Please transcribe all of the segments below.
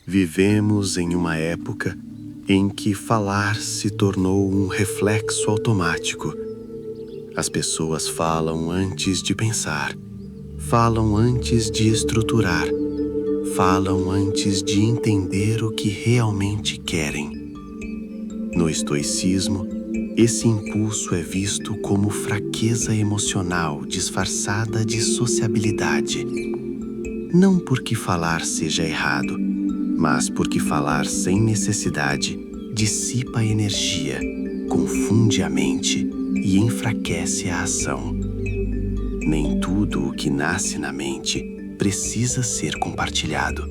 Vivemos em uma época em que falar se tornou um reflexo automático. As pessoas falam antes de pensar, falam antes de estruturar, falam antes de entender o que realmente querem. No estoicismo, esse impulso é visto como fraqueza emocional disfarçada de sociabilidade. Não porque falar seja errado, mas porque falar sem necessidade dissipa a energia, confunde a mente e enfraquece a ação. Nem tudo o que nasce na mente precisa ser compartilhado.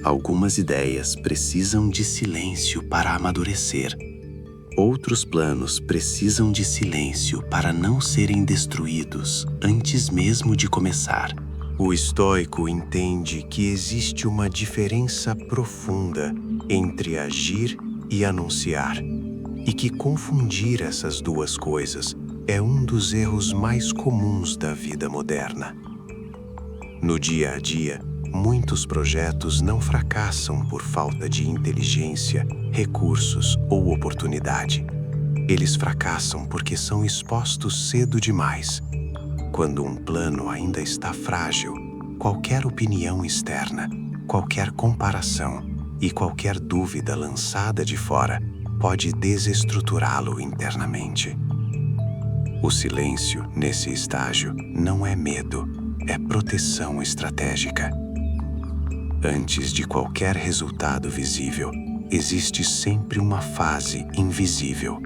Algumas ideias precisam de silêncio para amadurecer. Outros planos precisam de silêncio para não serem destruídos antes mesmo de começar. O estoico entende que existe uma diferença profunda entre agir e anunciar, e que confundir essas duas coisas é um dos erros mais comuns da vida moderna. No dia a dia, muitos projetos não fracassam por falta de inteligência, recursos ou oportunidade. Eles fracassam porque são expostos cedo demais. Quando um plano ainda está frágil, qualquer opinião externa, qualquer comparação e qualquer dúvida lançada de fora pode desestruturá-lo internamente. O silêncio, nesse estágio, não é medo, é proteção estratégica. Antes de qualquer resultado visível, existe sempre uma fase invisível,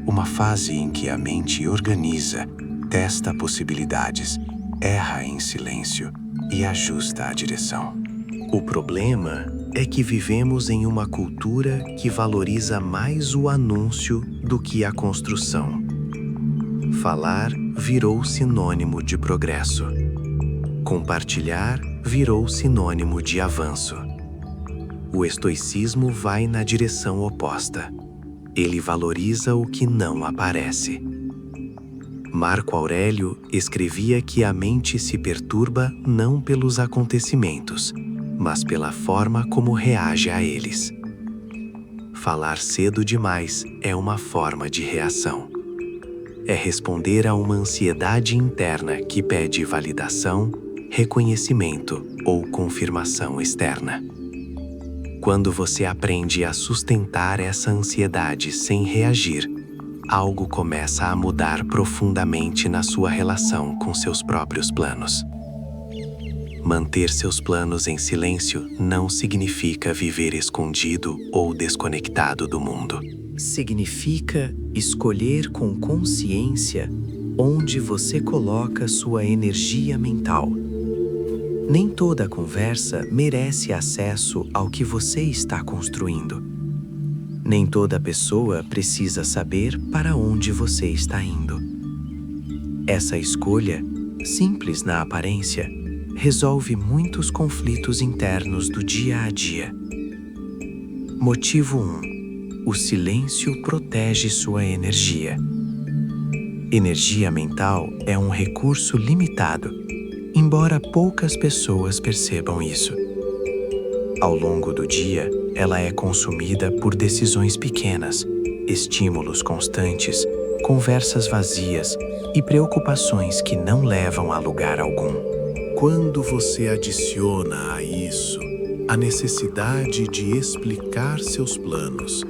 uma fase em que a mente organiza, testa possibilidades, erra em silêncio e ajusta a direção. O problema é que vivemos em uma cultura que valoriza mais o anúncio do que a construção. Falar virou sinônimo de progresso. Compartilhar virou sinônimo de avanço. O estoicismo vai na direção oposta. Ele valoriza o que não aparece. Marco Aurélio escrevia que a mente se perturba não pelos acontecimentos, mas pela forma como reage a eles. Falar cedo demais é uma forma de reação. É responder a uma ansiedade interna que pede validação, reconhecimento ou confirmação externa. Quando você aprende a sustentar essa ansiedade sem reagir, algo começa a mudar profundamente na sua relação com seus próprios planos. Manter seus planos em silêncio não significa viver escondido ou desconectado do mundo. Significa escolher com consciência onde você coloca sua energia mental. Nem toda conversa merece acesso ao que você está construindo. Nem toda pessoa precisa saber para onde você está indo. Essa escolha, simples na aparência, resolve muitos conflitos internos do dia a dia. Motivo 1. O silêncio protege sua energia. Energia mental é um recurso limitado, embora poucas pessoas percebam isso. Ao longo do dia, ela é consumida por decisões pequenas, estímulos constantes, conversas vazias e preocupações que não levam a lugar algum. Quando você adiciona a isso a necessidade de explicar seus planos,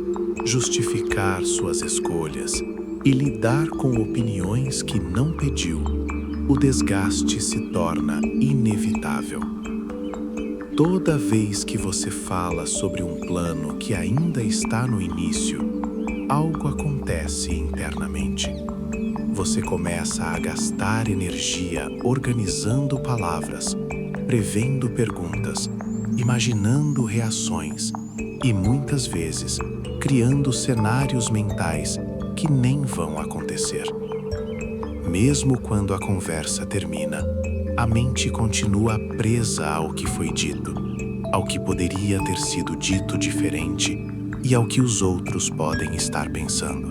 justificar suas escolhas e lidar com opiniões que não pediu, o desgaste se torna inevitável. Toda vez que você fala sobre um plano que ainda está no início, algo acontece internamente. Você começa a gastar energia organizando palavras, prevendo perguntas, imaginando reações e, muitas vezes, criando cenários mentais que nem vão acontecer. Mesmo quando a conversa termina, a mente continua presa ao que foi dito, ao que poderia ter sido dito diferente e ao que os outros podem estar pensando.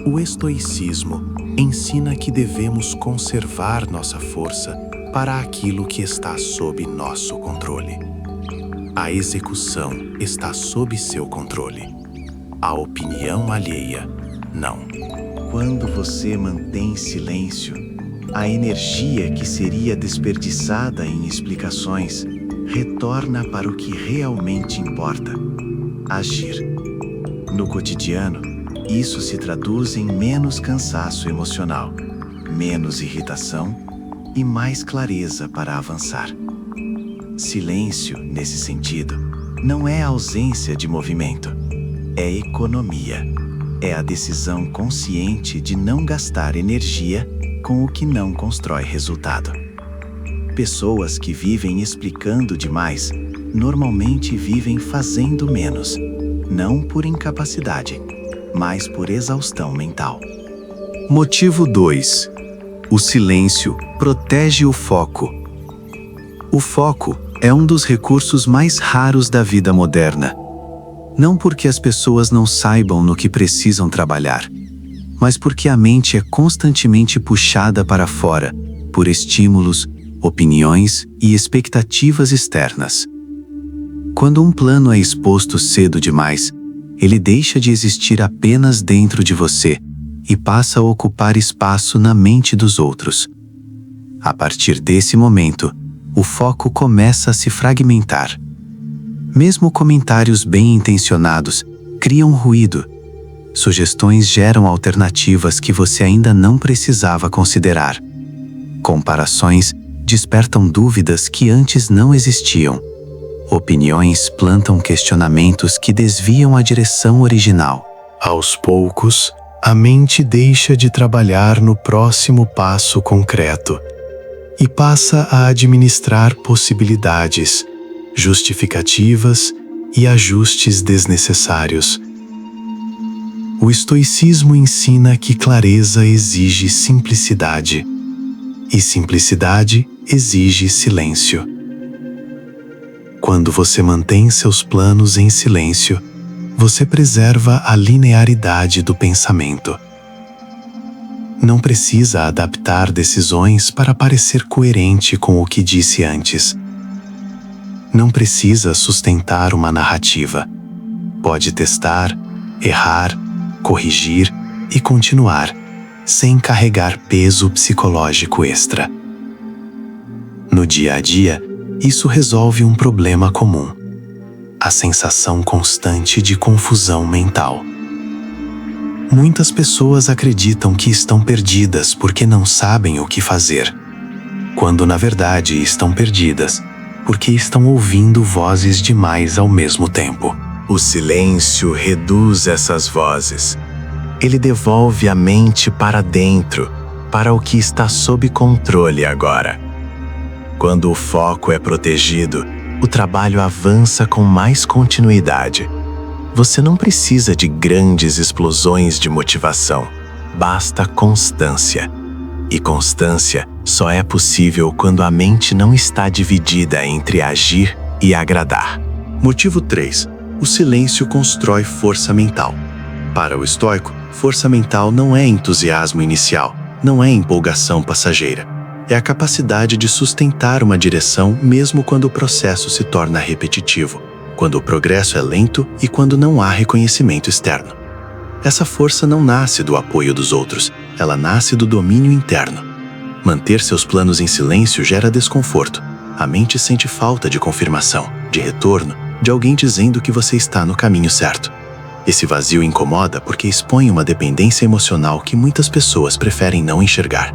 O estoicismo ensina que devemos conservar nossa força para aquilo que está sob nosso controle. A execução está sob seu controle. A opinião alheia, não. Quando você mantém silêncio, a energia que seria desperdiçada em explicações retorna para o que realmente importa: agir. No cotidiano, isso se traduz em menos cansaço emocional, menos irritação e mais clareza para avançar. Silêncio, nesse sentido, não é ausência de movimento, é economia. É a decisão consciente de não gastar energia com o que não constrói resultado. Pessoas que vivem explicando demais normalmente vivem fazendo menos, não por incapacidade, mas por exaustão mental. Motivo 2. O silêncio protege o foco. O foco é um dos recursos mais raros da vida moderna. Não porque as pessoas não saibam no que precisam trabalhar, mas porque a mente é constantemente puxada para fora por estímulos, opiniões e expectativas externas. Quando um plano é exposto cedo demais, ele deixa de existir apenas dentro de você e passa a ocupar espaço na mente dos outros. A partir desse momento, o foco começa a se fragmentar. Mesmo comentários bem intencionados criam ruído. Sugestões geram alternativas que você ainda não precisava considerar. Comparações despertam dúvidas que antes não existiam. Opiniões plantam questionamentos que desviam a direção original. Aos poucos, a mente deixa de trabalhar no próximo passo concreto e passa a administrar possibilidades, justificativas e ajustes desnecessários. O estoicismo ensina que clareza exige simplicidade, e simplicidade exige silêncio. Quando você mantém seus planos em silêncio, você preserva a linearidade do pensamento. Não precisa adaptar decisões para parecer coerente com o que disse antes. Não precisa sustentar uma narrativa. Pode testar, errar, corrigir e continuar, sem carregar peso psicológico extra. No dia a dia, isso resolve um problema comum: a sensação constante de confusão mental. Muitas pessoas acreditam que estão perdidas porque não sabem o que fazer, quando na verdade estão perdidas porque estão ouvindo vozes demais ao mesmo tempo. O silêncio reduz essas vozes. Ele devolve a mente para dentro, para o que está sob controle agora. Quando o foco é protegido, o trabalho avança com mais continuidade. Você não precisa de grandes explosões de motivação. Basta constância. E constância só é possível quando a mente não está dividida entre agir e agradar. Motivo 3. O silêncio constrói força mental. Para o estoico, força mental não é entusiasmo inicial, não é empolgação passageira. É a capacidade de sustentar uma direção mesmo quando o processo se torna repetitivo, quando o progresso é lento e quando não há reconhecimento externo. Essa força não nasce do apoio dos outros, ela nasce do domínio interno. Manter seus planos em silêncio gera desconforto. A mente sente falta de confirmação, de retorno, de alguém dizendo que você está no caminho certo. Esse vazio incomoda porque expõe uma dependência emocional que muitas pessoas preferem não enxergar.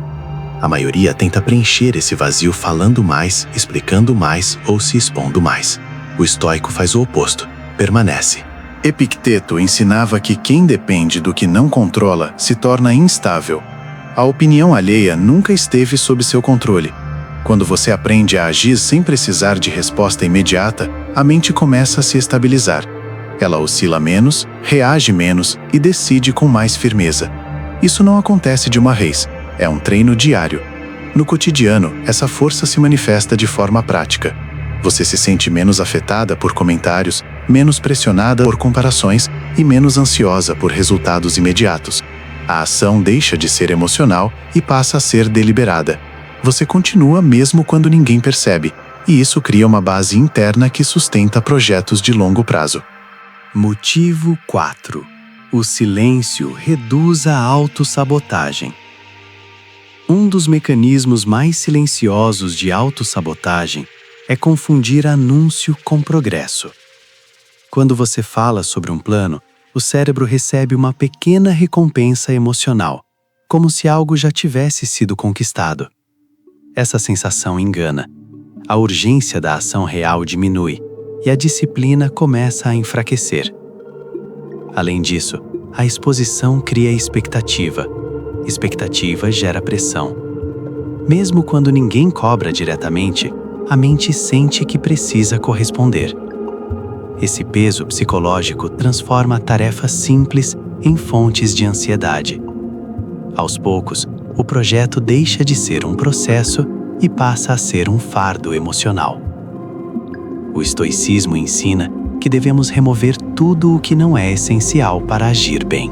A maioria tenta preencher esse vazio falando mais, explicando mais ou se expondo mais. O estoico faz o oposto, permanece. Epicteto ensinava que quem depende do que não controla se torna instável. A opinião alheia nunca esteve sob seu controle. Quando você aprende a agir sem precisar de resposta imediata, a mente começa a se estabilizar. Ela oscila menos, reage menos e decide com mais firmeza. Isso não acontece de uma vez, é um treino diário. No cotidiano, essa força se manifesta de forma prática. Você se sente menos afetada por comentários, menos pressionada por comparações e menos ansiosa por resultados imediatos. A ação deixa de ser emocional e passa a ser deliberada. Você continua mesmo quando ninguém percebe, e isso cria uma base interna que sustenta projetos de longo prazo. Motivo 4. O silêncio reduz a autossabotagem. Um dos mecanismos mais silenciosos de autossabotagem é confundir anúncio com progresso. Quando você fala sobre um plano, o cérebro recebe uma pequena recompensa emocional, como se algo já tivesse sido conquistado. Essa sensação engana. A urgência da ação real diminui e a disciplina começa a enfraquecer. Além disso, a exposição cria expectativa. Expectativa gera pressão. Mesmo quando ninguém cobra diretamente, a mente sente que precisa corresponder. Esse peso psicológico transforma tarefas simples em fontes de ansiedade. Aos poucos, o projeto deixa de ser um processo e passa a ser um fardo emocional. O estoicismo ensina que devemos remover tudo o que não é essencial para agir bem.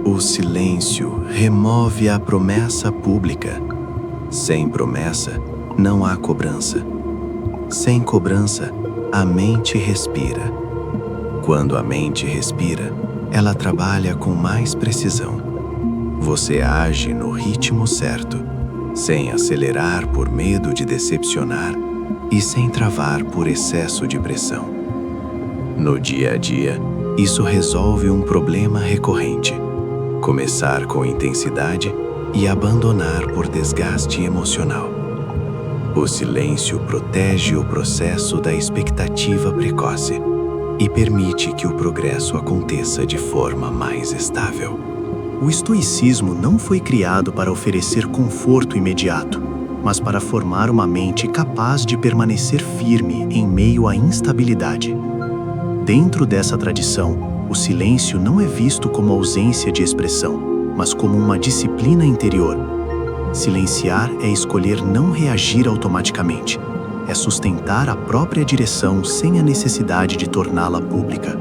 O silêncio remove a promessa pública. Sem promessa, não há cobrança. Sem cobrança, a mente respira. Quando a mente respira, ela trabalha com mais precisão. Você age no ritmo certo, sem acelerar por medo de decepcionar e sem travar por excesso de pressão. No dia a dia, isso resolve um problema recorrente: começar com intensidade e abandonar por desgaste emocional. O silêncio protege o processo da expectativa precoce e permite que o progresso aconteça de forma mais estável. O estoicismo não foi criado para oferecer conforto imediato, mas para formar uma mente capaz de permanecer firme em meio à instabilidade. Dentro dessa tradição, o silêncio não é visto como ausência de expressão, mas como uma disciplina interior. Silenciar é escolher não reagir automaticamente, é sustentar a própria direção sem a necessidade de torná-la pública.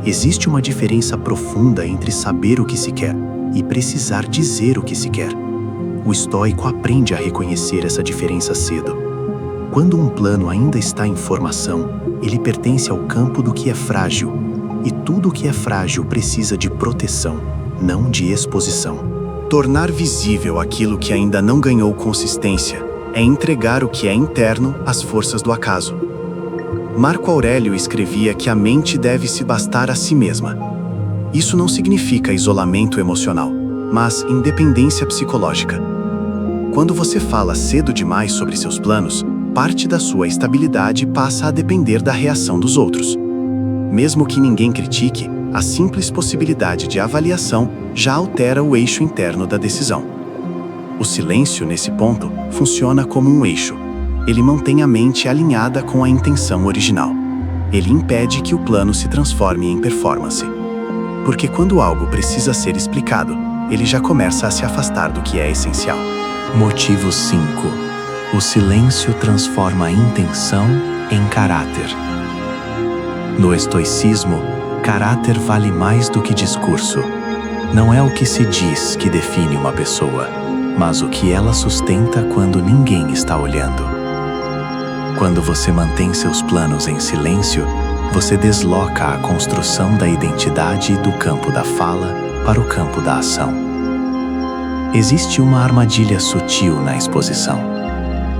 Existe uma diferença profunda entre saber o que se quer e precisar dizer o que se quer. O estoico aprende a reconhecer essa diferença cedo. Quando um plano ainda está em formação, ele pertence ao campo do que é frágil, e tudo o que é frágil precisa de proteção, não de exposição. Tornar visível aquilo que ainda não ganhou consistência é entregar o que é interno às forças do acaso. Marco Aurélio escrevia que a mente deve se bastar a si mesma. Isso não significa isolamento emocional, mas independência psicológica. Quando você fala cedo demais sobre seus planos, parte da sua estabilidade passa a depender da reação dos outros. Mesmo que ninguém critique, a simples possibilidade de avaliação já altera o eixo interno da decisão. O silêncio, nesse ponto, funciona como um eixo. Ele mantém a mente alinhada com a intenção original. Ele impede que o plano se transforme em performance. Porque quando algo precisa ser explicado, ele já começa a se afastar do que é essencial. Motivo 5. O silêncio transforma a intenção em caráter. No estoicismo, caráter vale mais do que discurso. Não é o que se diz que define uma pessoa, mas o que ela sustenta quando ninguém está olhando. Quando você mantém seus planos em silêncio, você desloca a construção da identidade do campo da fala para o campo da ação. Existe uma armadilha sutil na exposição.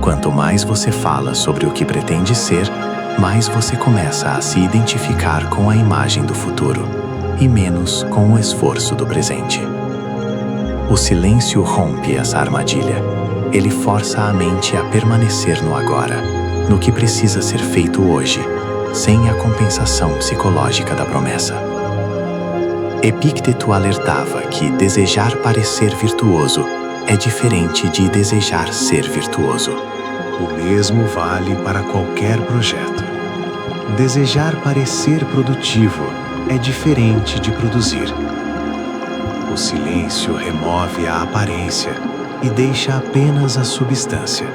Quanto mais você fala sobre o que pretende ser, mais você começa a se identificar com a imagem do futuro e menos com o esforço do presente. O silêncio rompe essa armadilha. Ele força a mente a permanecer no agora, no que precisa ser feito hoje, sem a compensação psicológica da promessa. Epícteto alertava que desejar parecer virtuoso é diferente de desejar ser virtuoso. O mesmo vale para qualquer projeto. Desejar parecer produtivo é diferente de produzir. O silêncio remove a aparência e deixa apenas a substância.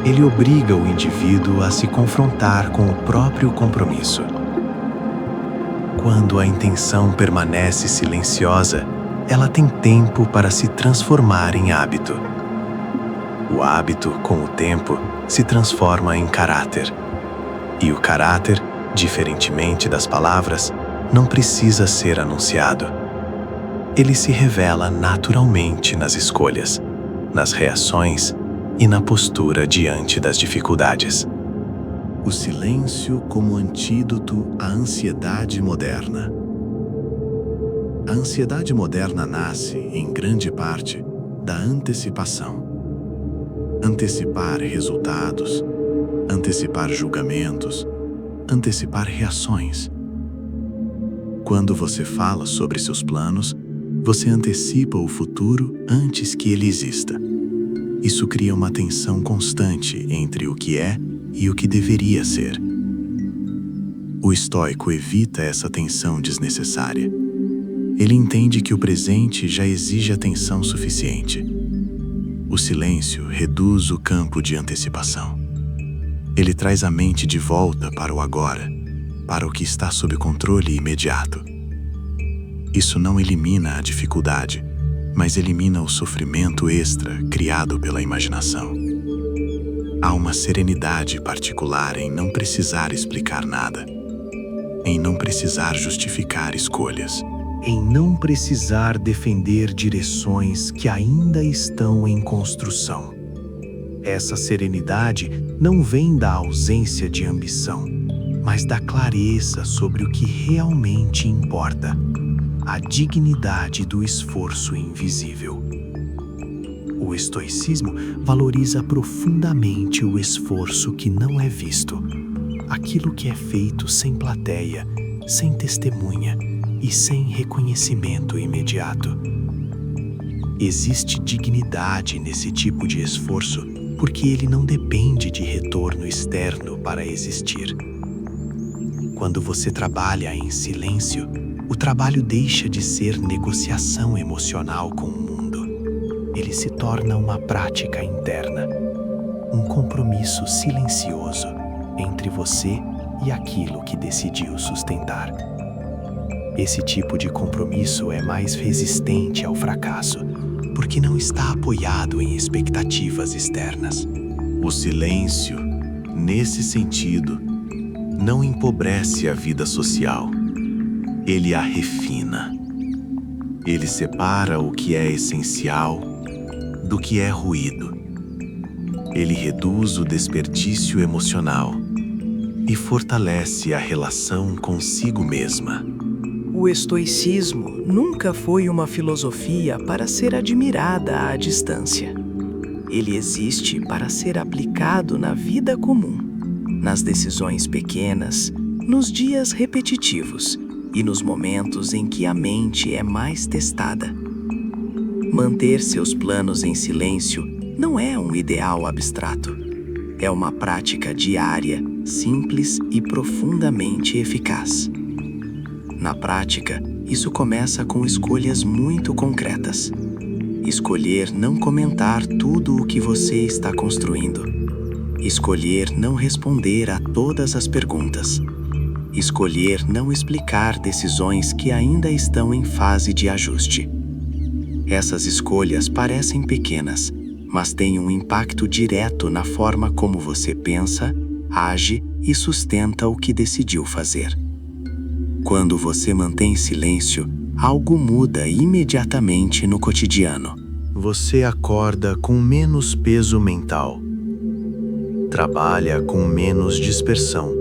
Ele obriga o indivíduo a se confrontar com o próprio compromisso. Quando a intenção permanece silenciosa, ela tem tempo para se transformar em hábito. O hábito, com o tempo, se transforma em caráter. E o caráter, diferentemente das palavras, não precisa ser anunciado. Ele se revela naturalmente nas escolhas, nas reações e na postura diante das dificuldades. O silêncio como antídoto à ansiedade moderna. A ansiedade moderna nasce, em grande parte, da antecipação. Antecipar resultados, antecipar julgamentos, antecipar reações. Quando você fala sobre seus planos, você antecipa o futuro antes que ele exista. Isso cria uma tensão constante entre o que é e o que deveria ser. O estoico evita essa tensão desnecessária. Ele entende que o presente já exige atenção suficiente. O silêncio reduz o campo de antecipação. Ele traz a mente de volta para o agora, para o que está sob controle imediato. Isso não elimina a dificuldade, mas elimina o sofrimento extra criado pela imaginação. Há uma serenidade particular em não precisar explicar nada, em não precisar justificar escolhas, em não precisar defender direções que ainda estão em construção. Essa serenidade não vem da ausência de ambição, mas da clareza sobre o que realmente importa, a dignidade do esforço invisível. O estoicismo valoriza profundamente o esforço que não é visto, aquilo que é feito sem plateia, sem testemunha e sem reconhecimento imediato. Existe dignidade nesse tipo de esforço porque ele não depende de retorno externo para existir. Quando você trabalha em silêncio, o trabalho deixa de ser negociação emocional com o mundo. Ele se torna uma prática interna, um compromisso silencioso entre você e aquilo que decidiu sustentar. Esse tipo de compromisso é mais resistente ao fracasso, porque não está apoiado em expectativas externas. O silêncio, nesse sentido, não empobrece a vida social. Ele a refina. Ele separa o que é essencial do que é ruído. Ele reduz o desperdício emocional e fortalece a relação consigo mesma. O estoicismo nunca foi uma filosofia para ser admirada à distância. Ele existe para ser aplicado na vida comum, nas decisões pequenas, nos dias repetitivos e nos momentos em que a mente é mais testada. Manter seus planos em silêncio não é um ideal abstrato. É uma prática diária, simples e profundamente eficaz. Na prática, isso começa com escolhas muito concretas. Escolher não comentar tudo o que você está construindo. Escolher não responder a todas as perguntas. Escolher não explicar decisões que ainda estão em fase de ajuste. Essas escolhas parecem pequenas, mas têm um impacto direto na forma como você pensa, age e sustenta o que decidiu fazer. Quando você mantém silêncio, algo muda imediatamente no cotidiano. Você acorda com menos peso mental. Trabalha com menos dispersão.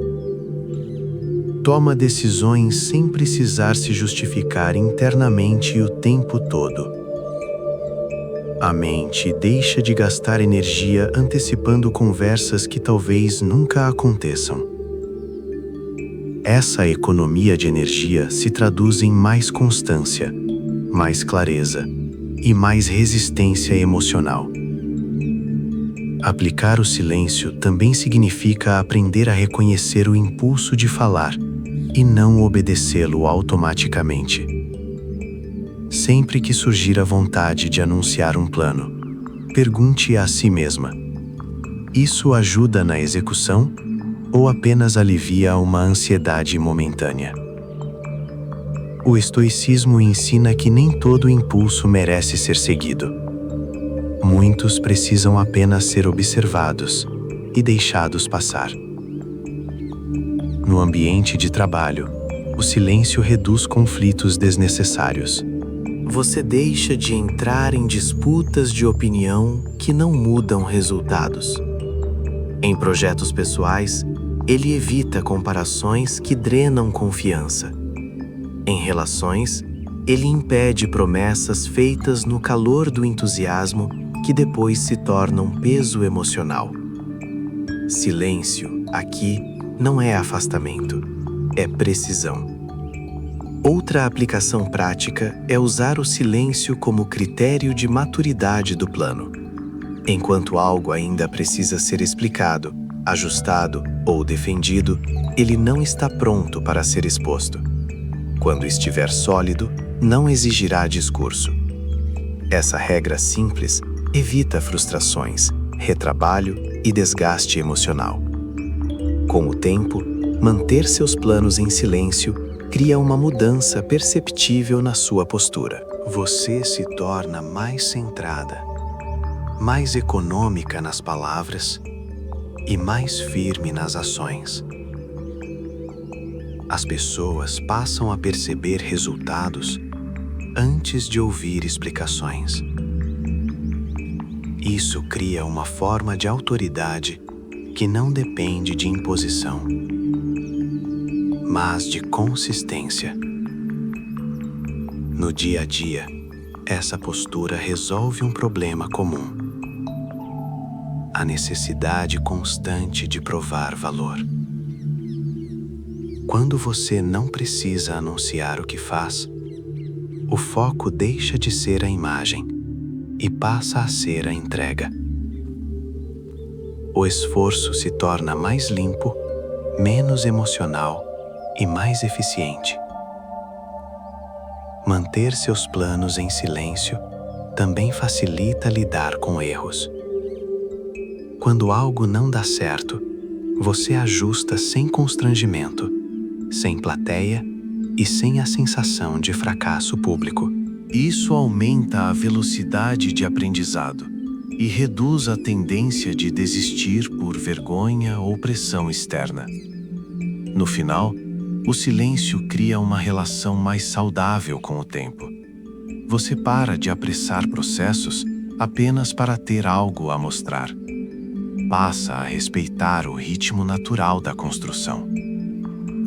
Toma decisões sem precisar se justificar internamente o tempo todo. A mente deixa de gastar energia antecipando conversas que talvez nunca aconteçam. Essa economia de energia se traduz em mais constância, mais clareza e mais resistência emocional. Aplicar o silêncio também significa aprender a reconhecer o impulso de falar e não obedecê-lo automaticamente. Sempre que surgir a vontade de anunciar um plano, pergunte a si mesma: isso ajuda na execução ou apenas alivia uma ansiedade momentânea? O estoicismo ensina que nem todo impulso merece ser seguido. Muitos precisam apenas ser observados e deixados passar. No ambiente de trabalho, o silêncio reduz conflitos desnecessários. Você deixa de entrar em disputas de opinião que não mudam resultados. Em projetos pessoais, ele evita comparações que drenam confiança. Em relações, ele impede promessas feitas no calor do entusiasmo que depois se tornam peso emocional. Silêncio, aqui, não é afastamento, é precisão. Outra aplicação prática é usar o silêncio como critério de maturidade do plano. Enquanto algo ainda precisa ser explicado, ajustado ou defendido, ele não está pronto para ser exposto. Quando estiver sólido, não exigirá discurso. Essa regra simples evita frustrações, retrabalho e desgaste emocional. Com o tempo, manter seus planos em silêncio cria uma mudança perceptível na sua postura. Você se torna mais centrada, mais econômica nas palavras e mais firme nas ações. As pessoas passam a perceber resultados antes de ouvir explicações. Isso cria uma forma de autoridade que não depende de imposição, mas de consistência. No dia a dia, essa postura resolve um problema comum: a necessidade constante de provar valor. Quando você não precisa anunciar o que faz, o foco deixa de ser a imagem e passa a ser a entrega. O esforço se torna mais limpo, menos emocional e mais eficiente. Manter seus planos em silêncio também facilita lidar com erros. Quando algo não dá certo, você ajusta sem constrangimento, sem plateia e sem a sensação de fracasso público. Isso aumenta a velocidade de aprendizado e reduz a tendência de desistir por vergonha ou pressão externa. No final, o silêncio cria uma relação mais saudável com o tempo. Você para de apressar processos apenas para ter algo a mostrar. Passa a respeitar o ritmo natural da construção.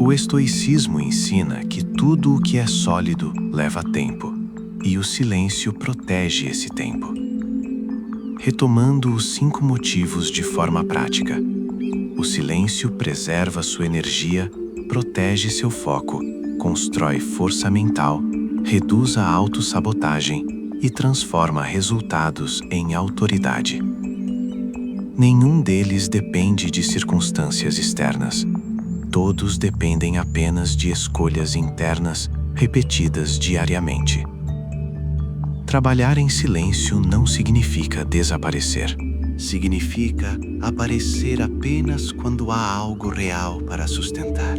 O estoicismo ensina que tudo o que é sólido leva tempo, e o silêncio protege esse tempo. Retomando os 5 motivos de forma prática. O silêncio preserva sua energia, protege seu foco, constrói força mental, reduz a autossabotagem e transforma resultados em autoridade. Nenhum deles depende de circunstâncias externas. Todos dependem apenas de escolhas internas repetidas diariamente. Trabalhar em silêncio não significa desaparecer. Significa aparecer apenas quando há algo real para sustentar.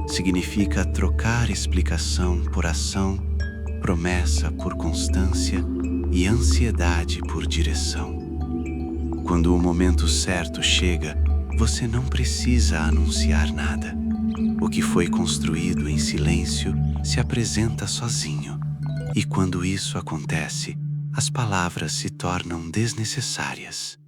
Significa trocar explicação por ação, promessa por constância e ansiedade por direção. Quando o momento certo chega, você não precisa anunciar nada. O que foi construído em silêncio se apresenta sozinho. E quando isso acontece, as palavras se tornam desnecessárias.